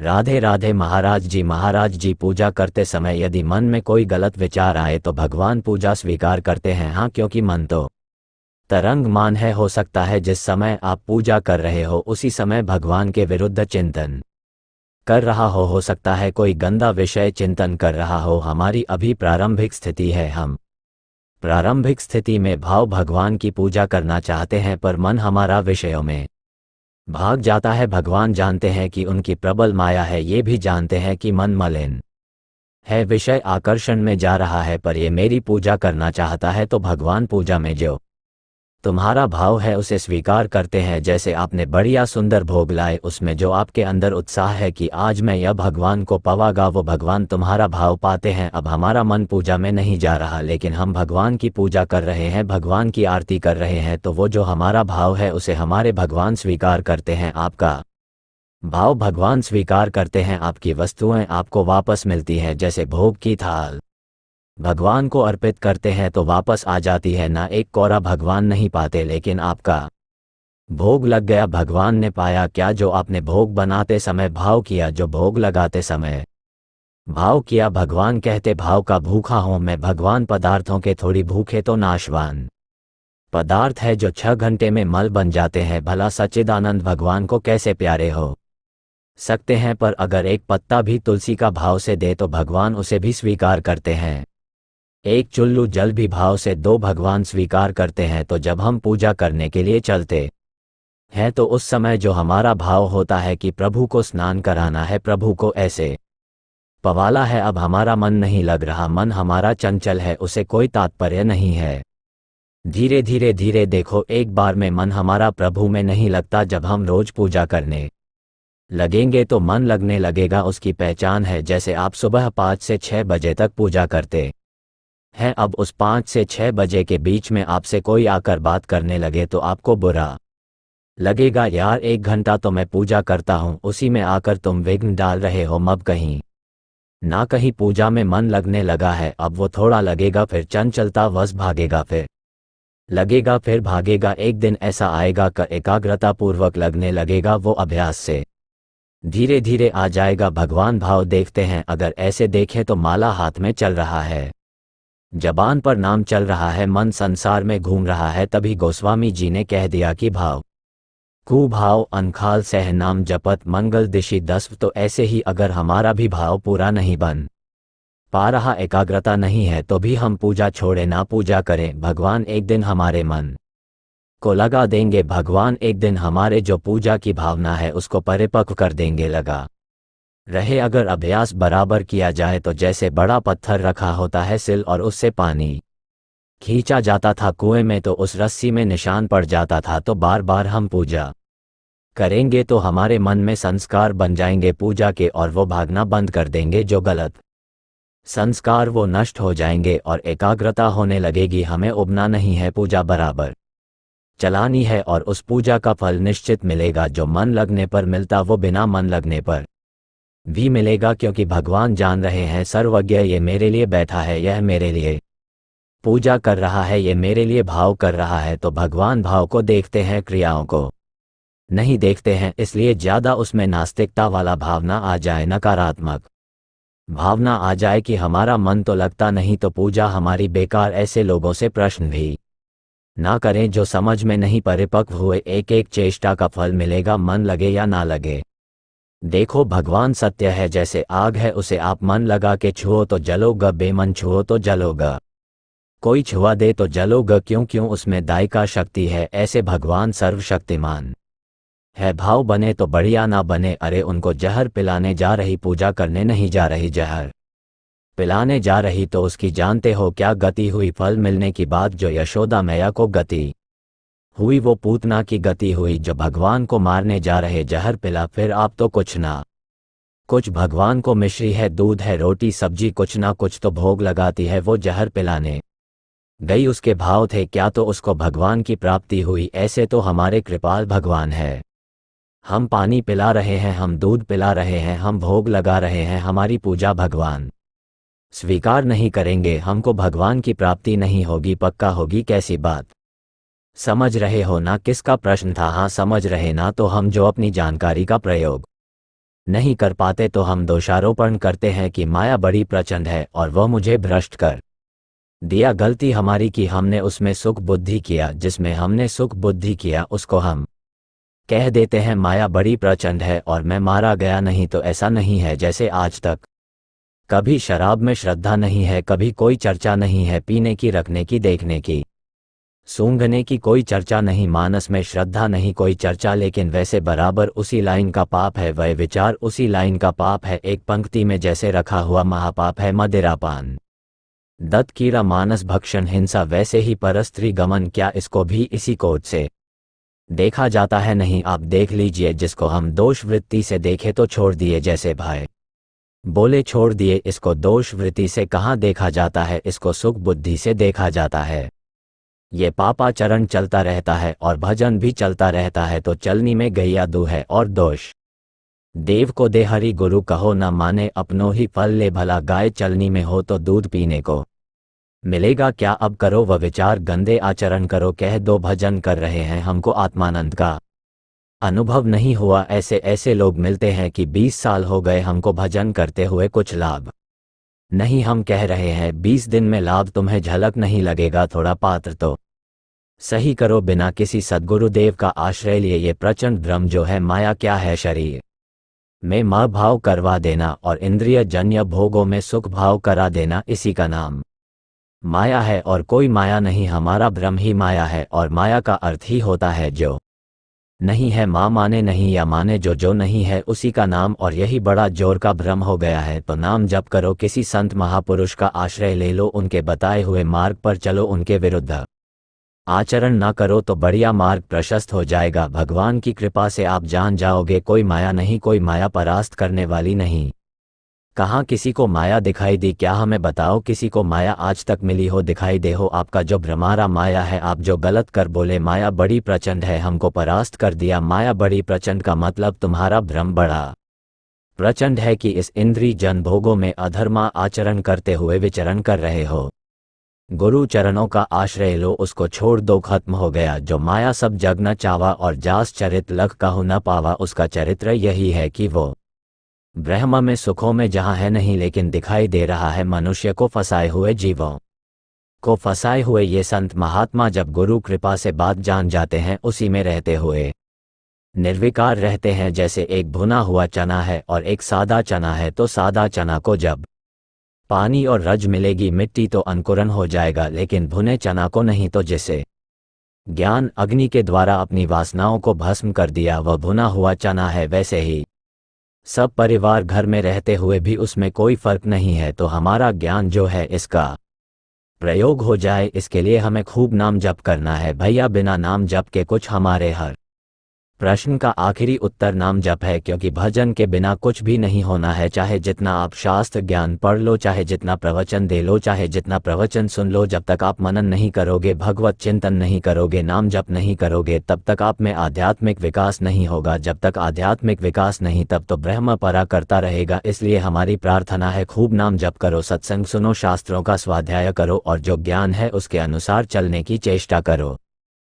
राधे राधे महाराज जी। महाराज जी, पूजा करते समय यदि मन में कोई गलत विचार आए तो भगवान पूजा स्वीकार करते हैं? हाँ, क्योंकि मन तो तरंगमान है। हो सकता है जिस समय आप पूजा कर रहे हो उसी समय भगवान के विरुद्ध चिंतन कर रहा हो सकता है कोई गंदा विषय चिंतन कर रहा हो। हमारी अभी प्रारंभिक स्थिति है, हम प्रारंभिक स्थिति में भाव भगवान की पूजा करना चाहते हैं पर मन हमारा विषयों में भाग जाता है। भगवान जानते हैं कि उनकी प्रबल माया है, ये भी जानते हैं कि मन मलिन है, विषय आकर्षण में जा रहा है, पर ये मेरी पूजा करना चाहता है। तो भगवान पूजा में जो तुम्हारा भाव है उसे स्वीकार करते हैं। जैसे आपने बढ़िया सुंदर भोग लाए, उसमें जो आपके अंदर उत्साह है कि आज मैं यह भगवान को पवागा, वो भगवान तुम्हारा भाव पाते हैं। अब हमारा मन पूजा में नहीं जा रहा, लेकिन हम भगवान की पूजा कर रहे हैं, भगवान की आरती कर रहे हैं, तो वो जो हमारा भाव है उसे हमारे भगवान स्वीकार करते हैं। आपका भाव भगवान स्वीकार करते हैं, आपकी वस्तुएं आपको वापस मिलती हैं। जैसे भोग की थाल भगवान को अर्पित करते हैं तो वापस आ जाती है, ना एक कोरा भगवान नहीं पाते, लेकिन आपका भोग लग गया, भगवान ने पाया। क्या जो आपने भोग बनाते समय भाव किया, जो भोग लगाते समय भाव किया, भगवान कहते भाव का भूखा हूं मैं। भगवान पदार्थों के थोड़ी भूखे तो नाशवान पदार्थ है जो 6 घंटे में मल बन जाते हैं। भला सच्चिदानंद भगवान को कैसे प्यारे हो सकते हैं, पर अगर एक पत्ता भी तुलसी का भाव से दे तो भगवान उसे भी स्वीकार करते हैं। एक चुल्लू जल भी भाव से दो, भगवान स्वीकार करते हैं। तो जब हम पूजा करने के लिए चलते हैं तो उस समय जो हमारा भाव होता है कि प्रभु को स्नान कराना है, प्रभु को ऐसे पवाला है, अब हमारा मन नहीं लग रहा, मन हमारा चंचल है, उसे कोई तात्पर्य नहीं है। धीरे धीरे धीरे देखो, एक बार में मन हमारा प्रभु में नहीं लगता। जब हम रोज पूजा करने लगेंगे तो मन लगने लगेगा, उसकी पहचान है। जैसे आप सुबह 5 से 6 बजे तक पूजा करते हैं, अब उस 5 से 6 बजे के बीच में आपसे कोई आकर बात करने लगे तो आपको बुरा लगेगा। यार, 1 घंटा तो मैं पूजा करता हूँ, उसी में आकर तुम विघ्न डाल रहे हो। अब कहीं ना कहीं पूजा में मन लगने लगा है, अब वो थोड़ा लगेगा, फिर चंचलता वश भागेगा, फिर लगेगा, फिर भागेगा। एक दिन ऐसा आएगा कि एकाग्रता पूर्वक लगने लगेगा, वो अभ्यास से धीरे धीरे आ जाएगा। भगवान भाव देखते हैं, अगर ऐसे देखें तो माला हाथ में चल रहा है, जबान पर नाम चल रहा है, मन संसार में घूम रहा है। तभी गोस्वामी जी ने कह दिया कि भाव कुभाव अनखाल सह नाम जपत मंगल दिशि 10। तो ऐसे ही अगर हमारा भी भाव पूरा नहीं बन पा रहा, एकाग्रता नहीं है, तो भी हम पूजा छोड़े ना पूजा करें। भगवान एक दिन हमारे मन को लगा देंगे, भगवान एक दिन हमारे जो पूजा की भावना है उसको परिपक्व कर देंगे। लगा रहे अगर अभ्यास बराबर किया जाए तो जैसे बड़ा पत्थर रखा होता है सिल और उससे पानी खींचा जाता था कुएं में तो उस रस्सी में निशान पड़ जाता था, तो बार बार हम पूजा करेंगे तो हमारे मन में संस्कार बन जाएंगे पूजा के, और वो भागना बंद कर देंगे। जो गलत संस्कार वो नष्ट हो जाएंगे और एकाग्रता होने लगेगी। हमें उबना नहीं है, पूजा बराबर चलानी है और उस पूजा का फल निश्चित मिलेगा। जो मन लगने पर मिलता वो बिना मन लगने पर भी मिलेगा, क्योंकि भगवान जान रहे हैं सर्वज्ञ, ये मेरे लिए बैठा है, यह मेरे लिए पूजा कर रहा है, ये मेरे लिए भाव कर रहा है। तो भगवान भाव को देखते हैं, क्रियाओं को नहीं देखते हैं। इसलिए ज्यादा उसमें नास्तिकता वाला भावना आ जाए, नकारात्मक भावना आ जाए कि हमारा मन तो लगता नहीं तो पूजा हमारी बेकार, ऐसे लोगों से प्रश्न भी ना करें जो समझ में नहीं परिपक्व हुए। एक एक चेष्टा का फल मिलेगा, मन लगे या ना लगे। देखो, भगवान सत्य है, जैसे आग है उसे आप मन लगा के छुओ तो जलोगा, बेमन छुओ तो जलोगा। कोई छुआ दे तो जलोगा, क्यों क्यों उसमें दायिका शक्ति है। ऐसे भगवान सर्वशक्तिमान है, भाव बने तो बढ़िया, ना बने अरे उनको जहर पिलाने जा रही, पूजा करने नहीं जा रही, जहर पिलाने जा रही। तो उसकी जानते हो क्या गति हुई? फल मिलने की बात जो यशोदा मैया को गति हुई वो पूतना की गति हुई। जो भगवान को मारने जा रहे जहर पिला, फिर आप तो कुछ ना कुछ भगवान को मिश्री है, दूध है, रोटी सब्जी, कुछ ना कुछ तो भोग लगाती है, वो जहर पिलाने गई। उसके भाव थे क्या, तो उसको भगवान की प्राप्ति हुई। ऐसे तो हमारे कृपाल भगवान है, हम पानी पिला रहे हैं, हम दूध पिला रहे हैं, हम भोग लगा रहे हैं, हमारी पूजा भगवान स्वीकार नहीं करेंगे, हमको भगवान की प्राप्ति नहीं होगी, पक्का होगी। कैसी बात समझ रहे हो ना? किसका प्रश्न था? हाँ, समझ रहे ना? तो हम जो अपनी जानकारी का प्रयोग नहीं कर पाते तो हम दोषारोपण करते हैं कि माया बड़ी प्रचंड है और वह मुझे भ्रष्ट कर दिया। गलती हमारी कि हमने उसमें सुख बुद्धि किया, जिसमें हमने सुख बुद्धि किया उसको हम कह देते हैं माया बड़ी प्रचंड है और मैं मारा गया। नहीं तो ऐसा नहीं है। जैसे आज तक कभी शराब में श्रद्धा नहीं है, कभी कोई चर्चा नहीं है, पीने की, रखने की, देखने की, सूंघने की कोई चर्चा नहीं, मानस में श्रद्धा नहीं, कोई चर्चा, लेकिन वैसे बराबर उसी लाइन का पाप है, वह विचार उसी लाइन का पाप है। एक पंक्ति में जैसे रखा हुआ महापाप है मदिरापान, दत्त कीड़ा, मानस भक्षण, हिंसा, वैसे ही परस्त्री गमन, क्या इसको भी इसी कोड से देखा जाता है? नहीं। आप देख लीजिए, जिसको हम दोष वृत्ति से देखे तो छोड़ दिए, जैसे भाई बोले छोड़ दिए, इसको दोष वृत्ति से कहाँ देखा जाता है, इसको सुख बुद्धि से देखा जाता है। ये पापाचरण चलता रहता है और भजन भी चलता रहता है, तो चलनी में गैया दू है और दोष देव को दे हरि, गुरु कहो न माने, अपनों ही फल ले भला, गाय चलनी में हो तो दूध पीने को मिलेगा क्या? अब करो वह विचार, गंदे आचरण करो, कह दो भजन कर रहे हैं, हमको आत्मानंद का अनुभव नहीं हुआ। ऐसे ऐसे लोग मिलते हैं कि 20 साल हो गए हमको भजन करते हुए, कुछ लाभ नहीं। हम कह रहे हैं 20 दिन में लाभ तुम्हें झलक नहीं लगेगा, थोड़ा पात्र तो सही करो। बिना किसी सद्गुरुदेव का आश्रय लिए ये प्रचंड भ्रम जो है माया क्या है, शरीर में मां भाव करवा देना और इंद्रिय जन्य भोगों में सुख भाव करा देना, इसी का नाम माया है और कोई माया नहीं। हमारा भ्रम ही माया है और माया का अर्थ ही होता है जो नहीं है। माँ माने नहीं या माने जो नहीं है, उसी का नाम, और यही बड़ा जोर का भ्रम हो गया है। तो नाम जप करो, किसी संत महापुरुष का आश्रय ले लो, उनके बताए हुए मार्ग पर चलो, उनके विरुद्ध आचरण ना करो तो बढ़िया मार्ग प्रशस्त हो जाएगा। भगवान की कृपा से आप जान जाओगे कोई माया नहीं, कोई माया परास्त करने वाली नहीं। कहाँ किसी को माया दिखाई दी? क्या हमें बताओ किसी को माया आज तक मिली हो, दिखाई दे हो? आपका जो भ्रमारा माया है, आप जो गलत कर बोले माया बड़ी प्रचंड है, हमको परास्त कर दिया। माया बड़ी प्रचंड का मतलब तुम्हारा भ्रम बड़ा प्रचंड है कि इस इंद्रिय जन भोगों में अधर्मा आचरण करते हुए विचरण कर रहे हो। गुरु चरणों का आश्रय लो, उसको छोड़ दो, खत्म हो गया। जो माया सब जग न चावा और जास चरित लख कहु न पावा, उसका चरित्र यही है कि वो ब्रह्म में सुखों में जहाँ है नहीं, लेकिन दिखाई दे रहा है मनुष्य को फंसाए हुए, जीवों को फंसाए हुए। ये संत महात्मा जब गुरु कृपा से बात जान जाते हैं, उसी में रहते हुए निर्विकार रहते हैं। जैसे एक भुना हुआ चना है और एक सादा चना है, तो सादा चना को जब पानी और रज मिलेगी, मिट्टी, तो अंकुरन हो जाएगा, लेकिन भुने चना को नहीं। तो जिसे ज्ञान अग्नि के द्वारा अपनी वासनाओं को भस्म कर दिया, वह भुना हुआ चना है। वैसे ही सब परिवार घर में रहते हुए भी उसमें कोई फर्क नहीं है। तो हमारा ज्ञान जो है, इसका प्रयोग हो जाए, इसके लिए हमें खूब नाम जप करना है भैया। बिना नाम जप के कुछ हमारे हर प्रश्न का आखिरी उत्तर नाम जप है, क्योंकि भजन के बिना कुछ भी नहीं होना है। चाहे जितना आप शास्त्र ज्ञान पढ़ लो, चाहे जितना प्रवचन दे लो, चाहे जितना प्रवचन सुन लो, जब तक आप मनन नहीं करोगे, भगवत चिंतन नहीं करोगे, नाम जप नहीं करोगे, तब तक आप में आध्यात्मिक विकास नहीं होगा। जब तक आध्यात्मिक विकास नहीं, तब तो ब्रह्म परा करता रहेगा। इसलिए हमारी प्रार्थना है, खूब नाम जप करो, सत्संग सुनो, शास्त्रों का स्वाध्याय करो और जो ज्ञान है उसके अनुसार चलने की चेष्टा करो।